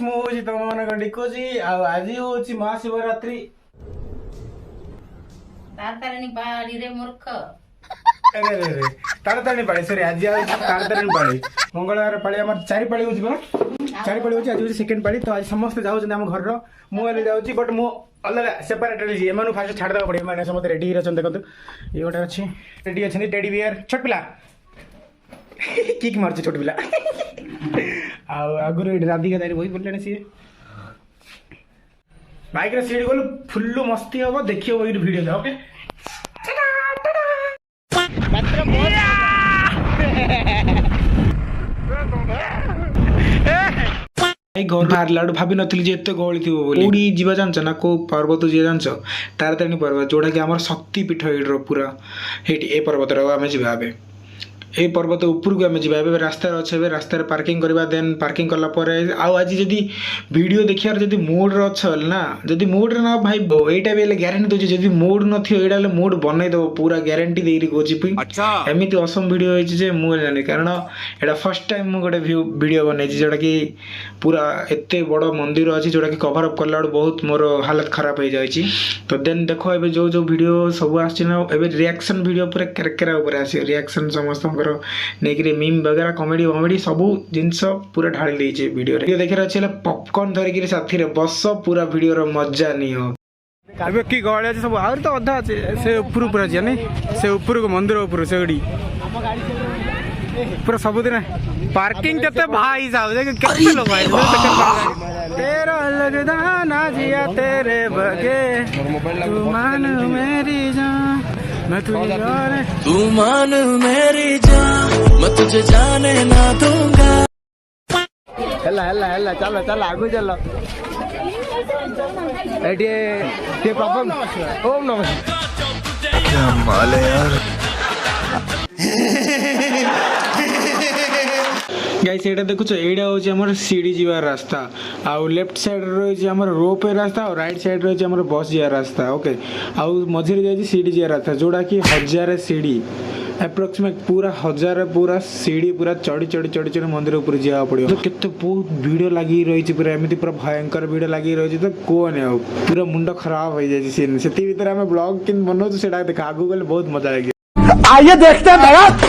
Guys मु होची तम मन डिकोजी आज होची महाशिवरात्रि तारतारिणी पाड़ी रे मूर्ख अरे रे रे तारतारिणी पाड़ी सॉरी आज तारतारिणी पाड़ी मंगलवार पाड़ी हमर चारि पाड़ी होची बा चारि पाड़ी होची आज होची सेकंड पाड़ी तो आज समस्त जाउ जने हम घर रो मु वाले जाउची बट मु अलग सेपरेटली जी एमानु फास्ट छाड़ दवा पड़े माने समस्त रेडी रहछन देखत ये गोटा अछि रेडी अछि टेडी बियर छोट पिला किक मारछ छोट पिला आ आगुर राधिका दारी बही बोलले सी बाइक रे सीट गोल फुल्लू मस्ती हबो देखियो ओइ वीडियो जा ओके मात्र घर बाहर भाभी नथिली जे एते गहली थिबो बोली ओडी जीवा जानछ ना को पर्वत जे जानछ तारतारिणी पर्वत जोडा कि हमर शक्ति पीठ एडरो पूरा हेटी ए पर्वत रो आमे जिबा बे ए पर्वत ऊपर को आम जा रास्ता अच्छे रास्ता पार्किंग करवा देन पार्किंग कला आज जदि वीडियो देखार जदि मोड ना जदि मोड ना भाई एटा भी ग्यारंटी दूसरी जदि मोड ना मोड बनईदेव पूरा ग्यारंटी दे कौन एमती असम वीडियो होती मुझे जानी कारण यहाँ फर्स्ट टाइम मुझे वीडियो बनई जोटा कि पूरा एत बड़ मंदिर अच्छी जोटा कि कभर अप कला बहुत मोर हालत खराब हो जाए तो देन देख ए जो जो वीडियो सब आना रिएक्शन वीडियो पूरा केरकेरा आस रिएक्शन समस्त नहीं मीम वगैरह कॉमेडी वमेडी सब जिनस पूरा ढाली देचे वीडियो रे देखिर अछि पॉपकॉर्न धरिक साथी रे बस पूरा वीडियो रो मजा नहीं हो अबे की गळे अछि सब आउर तो अधा अछि से ऊपर ऊपर अछि नै से ऊपर को मंदिर ऊपर से गडी पूरा सब दिन पार्किंग केते भाई साहब देख केते लोग आए तेरा लगदा ना जिया तेरे बगे तू मान मेरी जान मैं तुझे जाने तू मान मेरी जान मैं तुझे जाने ना दूंगा हल्ला हल्ला हल्ला चलो चलो आगु चलो एटी प्रॉब्लम ओम नमः क्या माल है यार गाइस एटा देखुछ एडा होची हमर सीडी जीवा रास्ता आ लेफ्ट साइड रही छी हमर रोप रास्ता और राइट साइड रही छी हमर बस जीवा रास्ता ओके आ मझिर जाई छी सीडी जीवा रास्ता जोडा कि 1000 सीडी अप्रोक्सीमेट पूरा 1000 पूरा सीडी पूरा चढ़ी चढ़ी चढ़ी चढ़ी मंदिर ऊपर जावा पड़ियो तो केते बहुत वीडियो लागी रही छी पूरा एमिति पूरा भयंकर वीडियो लागी रही छी तो कोन है पूरा मुंडो खराब हो जाई छी सीन सेती भीतर हमें ब्लॉग किन बनो तो सेटा देखा आगु गले बहुत मजा आएगी आइए देखते हैं भारत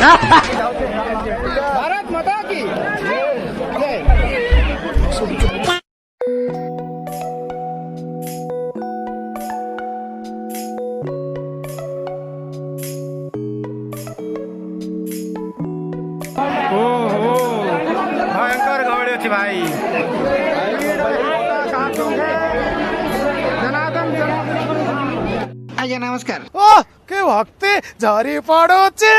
माता की ओहो भयंकर गहड़ी अच्छी भाई आज्ञा नमस्कार ओ के भक्ति झरी पड़ोचे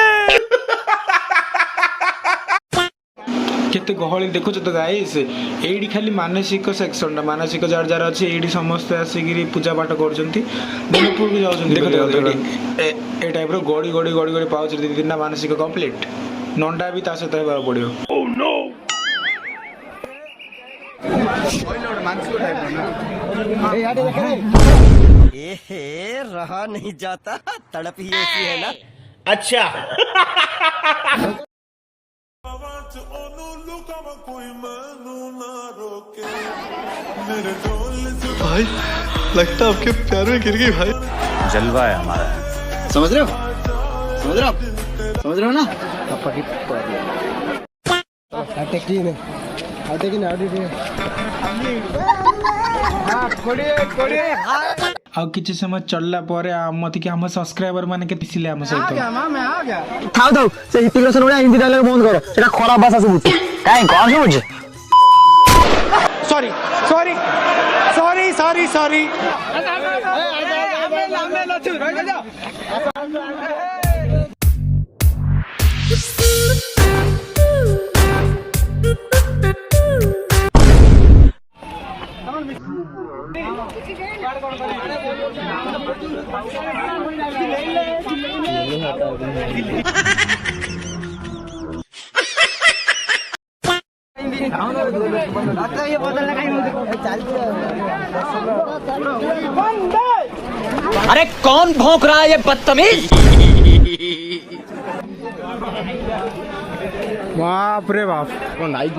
केते गहली देखुछ तो गाइस एडी खाली मानसिक सेक्शन मानसिक जार जार अछि एडी समस्त आसिगिरी पूजा पाठ करजंती देनपुर को जाउजंती देखो ए टाइप रो गडी गडी गडी गडी पाउछ दिना मानसिक कंप्लीट नंडा भी ता सहित हेबा पड़ियो ओ नो मानसिक टाइप ए याडे देख ए रहा नहीं जाता तड़प ही ऐसी है ना अच्छा भाई लगता आपके प्यार में गिर गई भाई जलवा है हमारा समझ रहे हो ना आ किछि समय चलला परे आमति के हम सब्सक्राइबर माने के पिसिले हम सहित आ गया थाउ से इंटीग्रेशन उडा हिंदी डायलॉग बंद करो सेटा खराब भाषा सुबुची काई कोन सुबुची sorry sorry sorry sorry sorry अरे कौन भौंक रहा है ये बदतमीज बाप रे बाप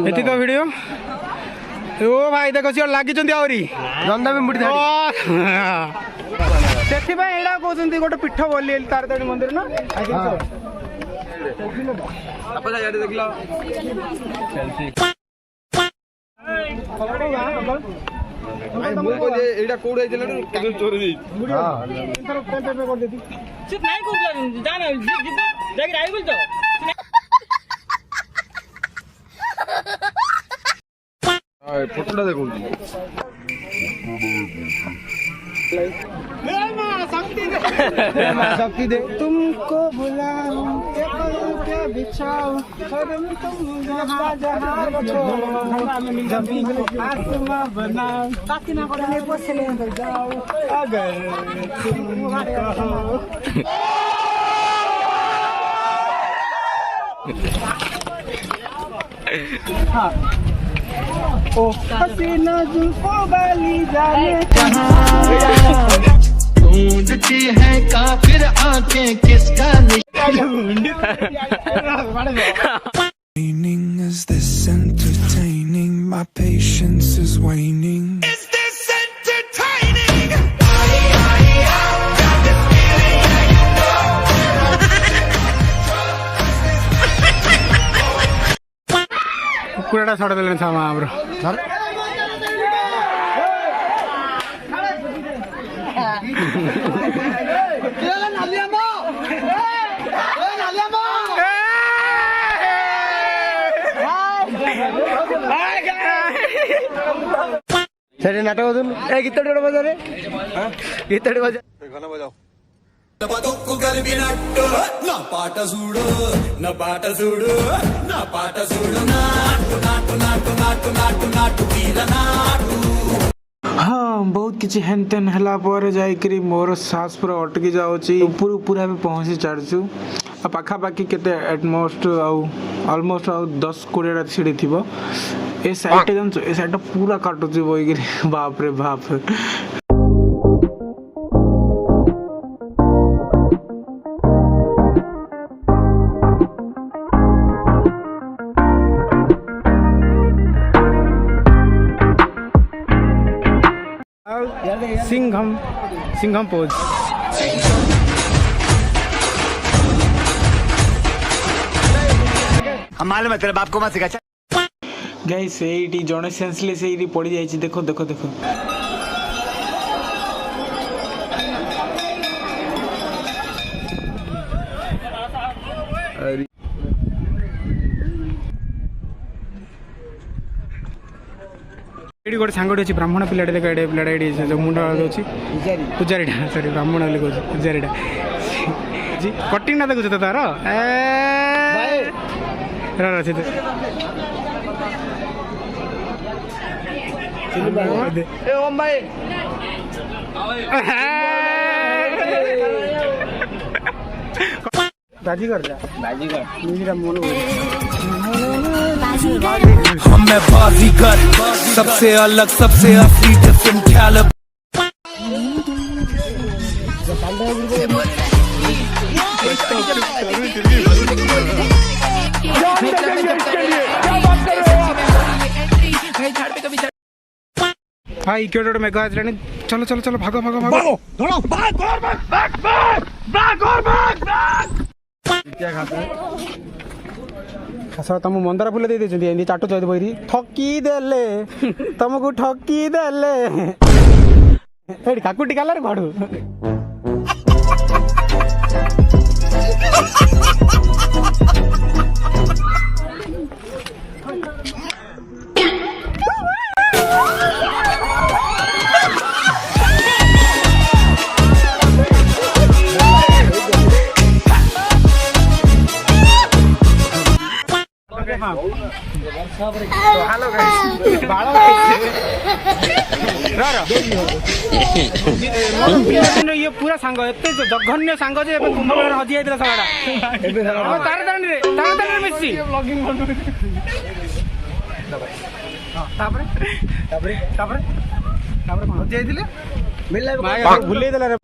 एति तो वीडियो ओ भाई देखो सी लागी आहरी रंदा भी मुड़ी से कहते गोटे पीठ बोली तारतारिणी मंदिर ना फोटोटा देखो शक्ति दे तुमको बुलाऊं क्या बिछाऊं जहाँ जहाँ आसमां बनाऊं जाऊं अगर तुम कहो ओ हसीना जुल्फों वाली जाने ढूंढती है काफिर आंखें किसका Meaning is this entertaining? My patience is waning. Is this entertaining? କୁକୁଡ଼ାଟା ଛଡ଼ା ଦେଲେଣି ଛାମା ଆମର ସେଠି ନାଟକ କରୁନୁ ଏ ଗୀତଟି ଗୋଟେ ବଜାରେ ଗୀତଟି ବଜା गाना बजाओ బతుక్కు కలిపినట్టు నా పాట చూడు నా పాట చూడు నా పాట చూడు నాటు నాటు నాటు నాటు నాటు నాటు వీర నాటు हाँ बहुत किसी हेन तेन हला पर जाइकरी मोर सास पूरा अटकी जाउची ऊपर ऊपर हमें पहुँची चढ़चु आ पाखापाखि केते एटमोस्ट आउ ऑलमोस्ट आउ 10-20 सीढ़ी थिबो ए साइड जानछो ए साइड पूरा काटुची बोइकरी बाप रे बाप सिंघम पोज हम मालूम है तेरे बाप को मत सिखा गाइस एटी जने सेंसलेस एटी पड़ी जाइछि देखो देखो देखो एटी गोटे सांगटी अच्छी ब्राह्मण पिलाटे देख एडे पिलाटा एटी जो मुंड अच्छी पूजारीटा सॉरी ब्राह्मण बोली कहूँ पूजारीटा जी कटिंग ना देखुछ तो तार ओम भाई बाजी कर हम मैं बाजीगर सबसे अलग सबसे असली डिफरेंट कैलिबर भाई क्यों डोड मेघ आजलानी चलो चलो चलो भागो भागो भागो दौड़ो भाग और भाग क्या खाता है तुम मंदार फूल दे देछंती चाटू चौध बहिरी ठकी देले तुमको ठकी देले एडी काकुटी कालार घडू हेलो गाइस बाळा ये पूरा सांग एते जघन्य सांग जे कुंभमेला हजी आइतला सगाडा तारतारणी रे मिसी ब्लॉगिंग तापरे हजी आइतले मिलला भूले देला रे